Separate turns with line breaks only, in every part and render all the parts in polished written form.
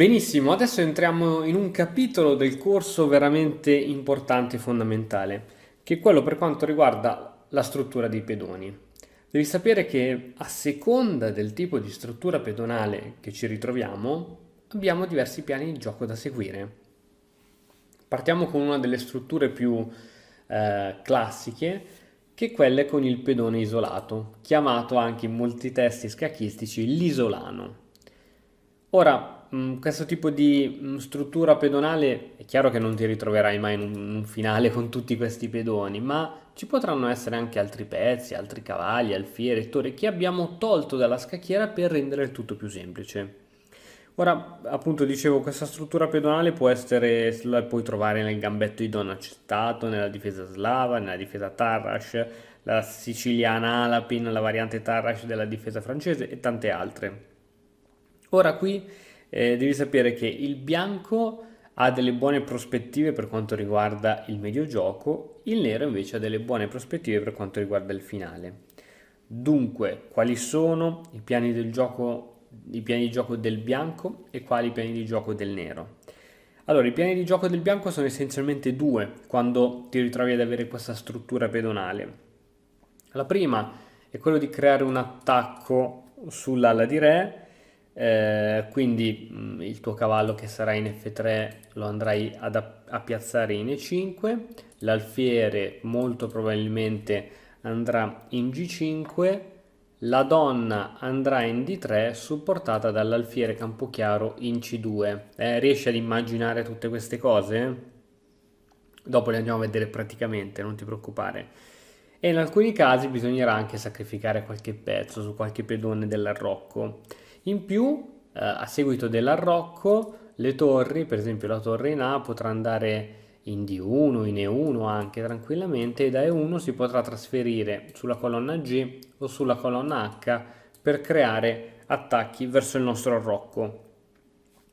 Benissimo, adesso entriamo in un capitolo del corso veramente importante e fondamentale, che è quello per quanto riguarda la struttura dei pedoni. Devi sapere che a seconda del tipo di struttura pedonale che ci ritroviamo, abbiamo diversi piani di gioco da seguire. Partiamo con una delle strutture più classiche, che è quelle con il pedone isolato, chiamato anche in molti testi scacchistici l'isolano. Ora, questo tipo di struttura pedonale è chiaro che non ti ritroverai mai in un finale con tutti questi pedoni, ma ci potranno essere anche altri pezzi, altri cavalli, alfiere, torri che abbiamo tolto dalla scacchiera per rendere il tutto più semplice. Ora, appunto, dicevo, questa struttura pedonale può essere, la puoi trovare nel gambetto di Don Accettato, nella difesa slava, nella difesa Tarrasch, la siciliana Alapin, la variante Tarrasch della difesa francese e tante altre. Ora qui devi sapere che il bianco ha delle buone prospettive per quanto riguarda il mediogioco, il nero invece ha delle buone prospettive per quanto riguarda il finale. Dunque, quali sono i piani di gioco del bianco e quali i piani di gioco del nero? Allora, i piani di gioco del bianco sono essenzialmente due quando ti ritrovi ad avere questa struttura pedonale. La prima è quello di creare un attacco sull'ala di re, quindi il tuo cavallo che sarà in F3 lo andrai a piazzare in E5, l'alfiere molto probabilmente andrà in G5, la donna andrà in D3 supportata dall'alfiere Campochiaro in C2. Riesci ad immaginare tutte queste cose? Dopo le andiamo a vedere praticamente, non ti preoccupare. E in alcuni casi bisognerà anche sacrificare qualche pezzo su qualche pedone dell'arrocco. In più, a seguito dell'arrocco, le torri, per esempio la torre in A, potrà andare in D1, in E1 anche tranquillamente, e da E1 si potrà trasferire sulla colonna G o sulla colonna H per creare attacchi verso il nostro arrocco.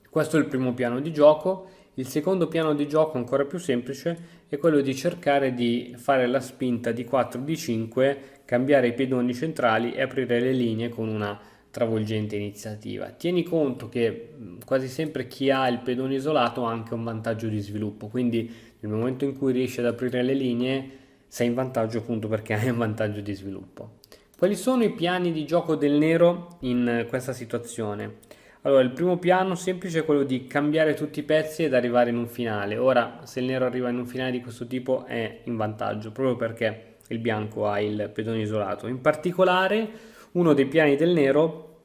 Questo è il primo piano di gioco. Il secondo piano di gioco, ancora più semplice, è quello di cercare di fare la spinta di 4 di 5, cambiare i pedoni centrali e aprire le linee con una travolgente iniziativa. Tieni conto che quasi sempre chi ha il pedone isolato ha anche un vantaggio di sviluppo, quindi nel momento in cui riesci ad aprire le linee sei in vantaggio appunto perché hai un vantaggio di sviluppo. Quali sono i piani di gioco del nero in questa situazione? Allora, il primo piano semplice è quello di cambiare tutti i pezzi ed arrivare in un finale. Ora, se il nero arriva in un finale di questo tipo è in vantaggio, proprio perché il bianco ha il pedone isolato. In particolare, uno dei piani del nero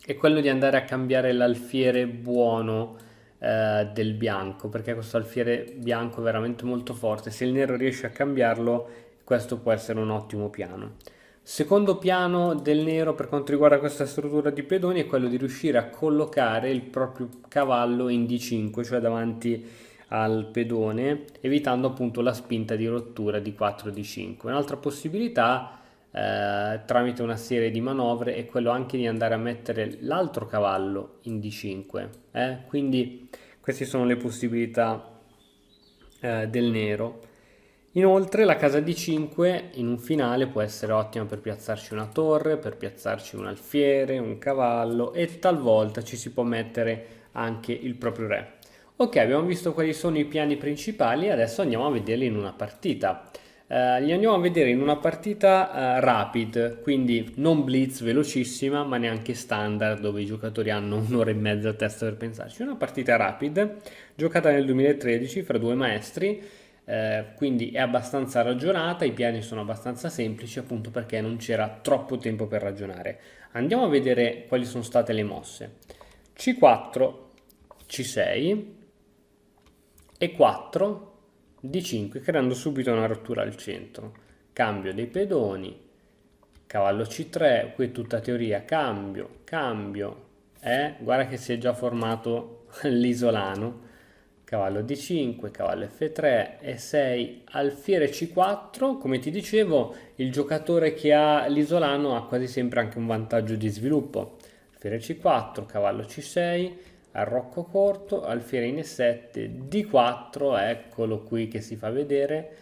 è quello di andare a cambiare l'alfiere buono del bianco, perché questo alfiere bianco è veramente molto forte. Se il nero riesce a cambiarlo, questo può essere un ottimo piano. Secondo piano del nero per quanto riguarda questa struttura di pedoni è quello di riuscire a collocare il proprio cavallo in D5, cioè davanti al pedone, evitando appunto la spinta di rottura di 4D5. Un'altra possibilità, tramite una serie di manovre, è quello anche di andare a mettere l'altro cavallo in D5. Quindi queste sono le possibilità del nero. Inoltre la casa di 5 in un finale può essere ottima per piazzarci una torre, per piazzarci un alfiere, un cavallo e talvolta ci si può mettere anche il proprio re. Ok, abbiamo visto quali sono i piani principali, adesso andiamo a vederli in una partita. Li andiamo a vedere in una partita rapid, quindi non blitz velocissima, ma neanche standard dove i giocatori hanno un'ora e mezza a testa per pensarci. Una partita rapid giocata nel 2013 fra due maestri, quindi è abbastanza ragionata, i piani sono abbastanza semplici appunto perché non c'era troppo tempo per ragionare. Andiamo a vedere quali sono state le mosse. C4, C6 e 4 D5 creando subito una rottura al centro. Cambio dei pedoni, cavallo C3, qui è tutta teoria, cambio, cambio, guarda che si è già formato l'isolano, cavallo D5, cavallo F3, E6, alfiere C4, come ti dicevo il giocatore che ha l'isolano ha quasi sempre anche un vantaggio di sviluppo, alfiere C4, cavallo C6, arrocco corto, alfiere in E7, D4, eccolo qui che si fa vedere,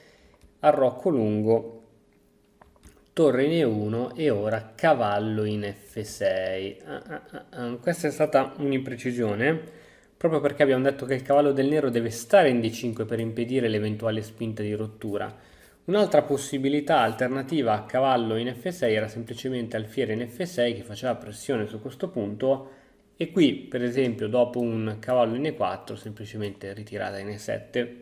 arrocco lungo, torre in E1 e ora cavallo in F6. Questa è stata un'imprecisione proprio perché abbiamo detto che il cavallo del nero deve stare in D5 per impedire l'eventuale spinta di rottura. Un'altra possibilità alternativa a cavallo in F6 era semplicemente alfiere in F6 che faceva pressione su questo punto e qui, per esempio, dopo un cavallo in E4, semplicemente ritirata in E7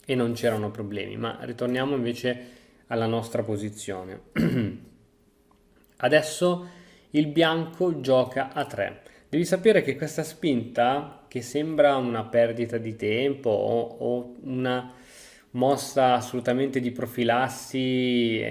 e non c'erano problemi. Ma ritorniamo invece alla nostra posizione. Adesso il bianco gioca a 3. Devi sapere che questa spinta, che sembra una perdita di tempo o una mossa assolutamente di profilassi,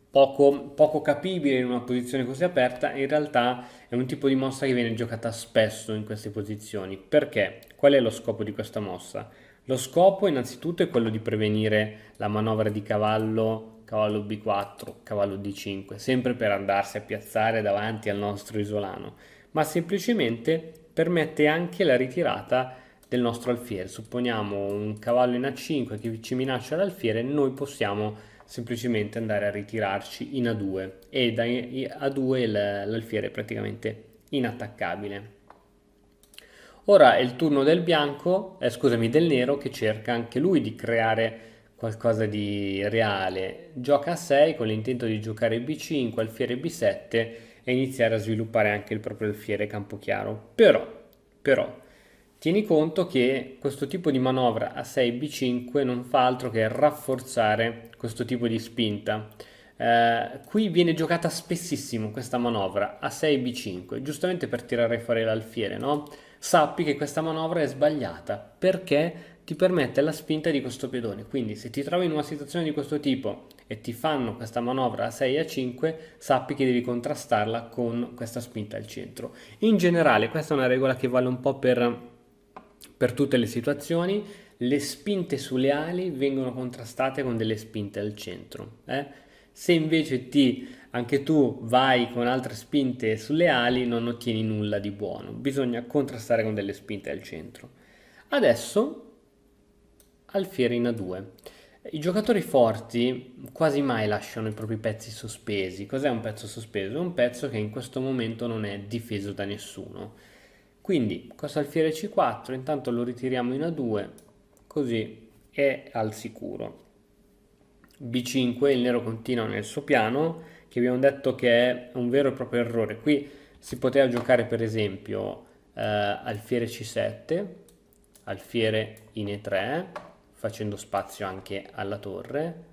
poco capibile in una posizione così aperta, in realtà è un tipo di mossa che viene giocata spesso in queste posizioni. Perché? Qual è lo scopo di questa mossa? Lo scopo innanzitutto è quello di prevenire la manovra di cavallo, cavallo B4, cavallo D5, sempre per andarsi a piazzare davanti al nostro isolano, ma semplicemente permette anche la ritirata del nostro alfiere. Supponiamo un cavallo in A5 che ci minaccia l'alfiere, noi possiamo semplicemente andare a ritirarci in A2 e da A2 l'alfiere è praticamente inattaccabile. Ora è il turno del bianco, scusami, del nero che cerca anche lui di creare qualcosa di reale. Gioca a 6 con l'intento di giocare B5, alfiere B7 e iniziare a sviluppare anche il proprio alfiere campochiaro. Però, tieni conto che questo tipo di manovra a 6 B5 non fa altro che rafforzare questo tipo di spinta. Qui viene giocata spessissimo questa manovra a 6 B5, giustamente per tirare fuori l'alfiere, no? Sappi che questa manovra è sbagliata perché ti permette la spinta di questo pedone. Quindi se ti trovi in una situazione di questo tipo e ti fanno questa manovra a 6 a 5, sappi che devi contrastarla con questa spinta al centro. In generale, questa è una regola che vale un po' per tutte le situazioni. Le spinte sulle ali vengono contrastate con delle spinte al centro. Se invece anche tu vai con altre spinte sulle ali, non ottieni nulla di buono. Bisogna contrastare con delle spinte al centro. Adesso alfiere in A2. I giocatori forti quasi mai lasciano i propri pezzi sospesi. Cos'è un pezzo sospeso? È un pezzo che in questo momento non è difeso da nessuno. Quindi questo alfiere C4, intanto lo ritiriamo in A2, così è al sicuro. B5, il nero continua nel suo piano, che abbiamo detto che è un vero e proprio errore. Qui si poteva giocare per esempio alfiere C7, alfiere in E3, facendo spazio anche alla torre,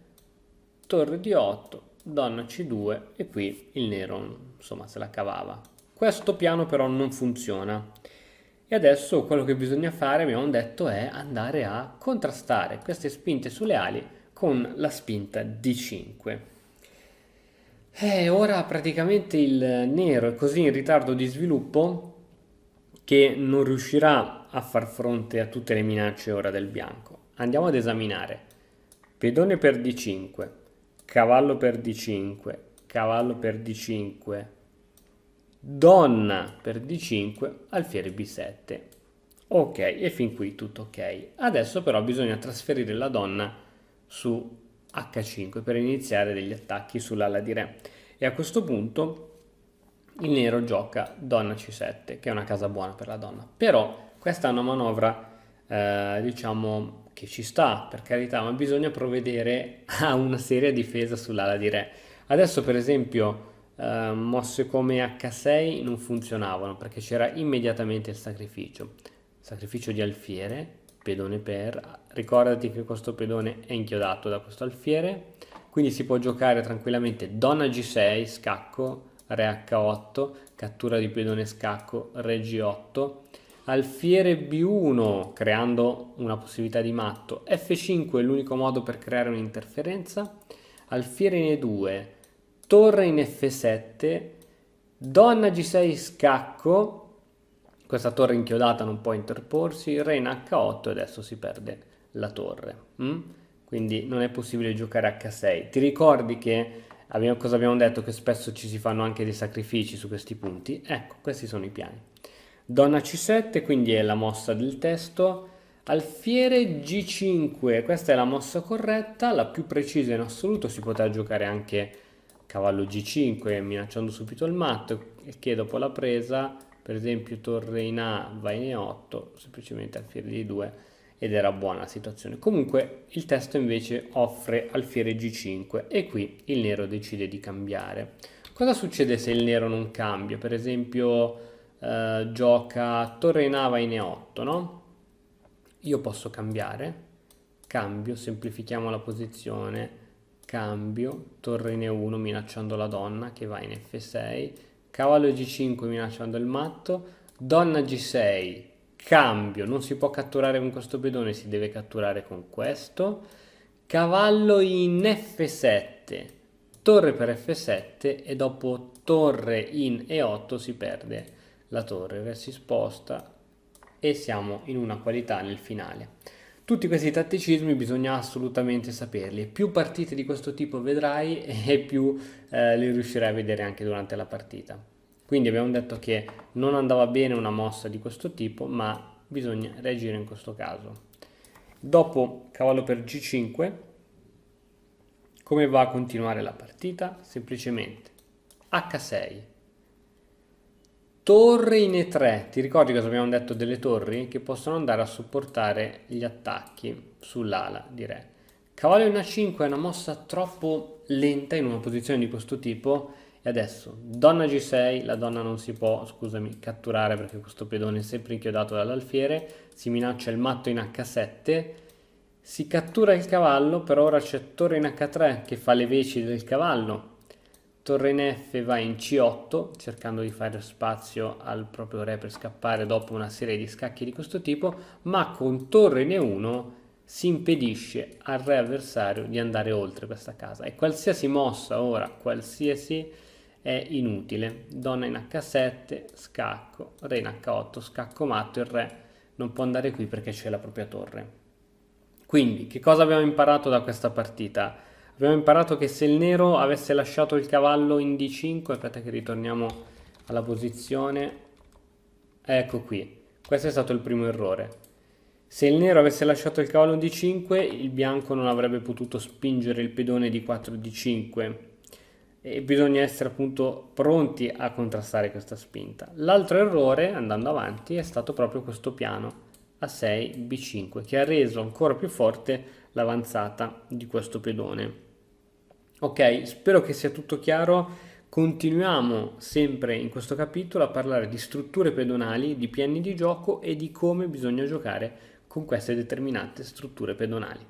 torre D8, donna C2 e qui il nero insomma se la cavava. Questo piano però non funziona. E adesso quello che bisogna fare, abbiamo detto, è andare a contrastare queste spinte sulle ali con la spinta D5. Ora praticamente il nero è così in ritardo di sviluppo che non riuscirà a far fronte a tutte le minacce ora del bianco. Andiamo ad esaminare. Pedone per D5, cavallo per D5, cavallo per D5, donna per D5, alfiere B7. Ok, e fin qui tutto ok. Adesso però bisogna trasferire la donna su H5 per iniziare degli attacchi sull'ala di re. E a questo punto il nero gioca donna C7, che è una casa buona per la donna. Però questa è una manovra, diciamo, che ci sta, per carità, ma bisogna provvedere a una seria difesa sull'ala di re. Adesso, per esempio, mosse come H6 non funzionavano perché c'era immediatamente il sacrificio di alfiere, pedone per, ricordati che questo pedone è inchiodato da questo alfiere, quindi si può giocare tranquillamente donna G6, scacco, re H8, cattura di pedone scacco, re G8, alfiere B1 creando una possibilità di matto, F5 è l'unico modo per creare un'interferenza, alfiere in E2, torre in F7, donna G6 scacco, questa torre inchiodata non può interporsi, re in H8 e adesso si perde la torre. Quindi non è possibile giocare H6. Ti ricordi che cosa abbiamo detto? Che spesso ci si fanno anche dei sacrifici su questi punti? Ecco, questi sono i piani. Donna C7, quindi è la mossa del testo. Alfiere G5, questa è la mossa corretta, la più precisa in assoluto. Si poteva giocare anche cavallo G5 minacciando subito il matto, che dopo la presa per esempio torre in A va in E8, semplicemente alfiere di 2 ed era buona la situazione. Comunque il testo invece offre alfiere G5 e qui il nero decide di cambiare. Cosa succede se il nero non cambia? Per esempio gioca torre in A va in E8, no? Io posso cambiare, cambio, semplifichiamo la posizione, cambio, torre in E1 minacciando la donna che va in F6, cavallo G5 minacciando il matto, donna G6, cambio, non si può catturare con questo pedone, si deve catturare con questo, cavallo in F7, torre per F7 e dopo torre in E8 si perde la torre, il re si sposta e siamo in una qualità nel finale. Tutti questi tatticismi bisogna assolutamente saperli, più partite di questo tipo vedrai e più li riuscirai a vedere anche durante la partita. Quindi abbiamo detto che non andava bene una mossa di questo tipo, ma bisogna reagire in questo caso. Dopo cavallo per G5, come va a continuare la partita? Semplicemente H6, torre in E3, ti ricordi cosa abbiamo detto delle torri? Che possono andare a supportare gli attacchi sull'ala di re. Cavallo in A5 è una mossa troppo lenta in una posizione di questo tipo e adesso donna G6, la donna non si può, scusami, catturare perché questo pedone è sempre inchiodato dall'alfiere, si minaccia il matto in H7, si cattura il cavallo, però ora c'è torre in H3 che fa le veci del cavallo. Torre in F va in C8 cercando di fare spazio al proprio re per scappare dopo una serie di scacchi di questo tipo, ma con torre in E1 si impedisce al re avversario di andare oltre questa casa e qualsiasi mossa ora, qualsiasi, è inutile. Donna in H7, scacco, re in H8, scacco matto, il re non può andare qui perché c'è la propria torre. Quindi, che cosa abbiamo imparato da questa partita? Abbiamo imparato che se il nero avesse lasciato il cavallo in D5, aspetta che ritorniamo alla posizione, ecco qui, questo è stato il primo errore. Se il nero avesse lasciato il cavallo in D5, il bianco non avrebbe potuto spingere il pedone di 4 D5 e bisogna essere appunto pronti a contrastare questa spinta. L'altro errore, andando avanti, è stato proprio questo piano A6 B5 che ha reso ancora più forte l'avanzata di questo pedone. Ok, spero che sia tutto chiaro. Continuiamo sempre in questo capitolo a parlare di strutture pedonali, di piani di gioco e di come bisogna giocare con queste determinate strutture pedonali.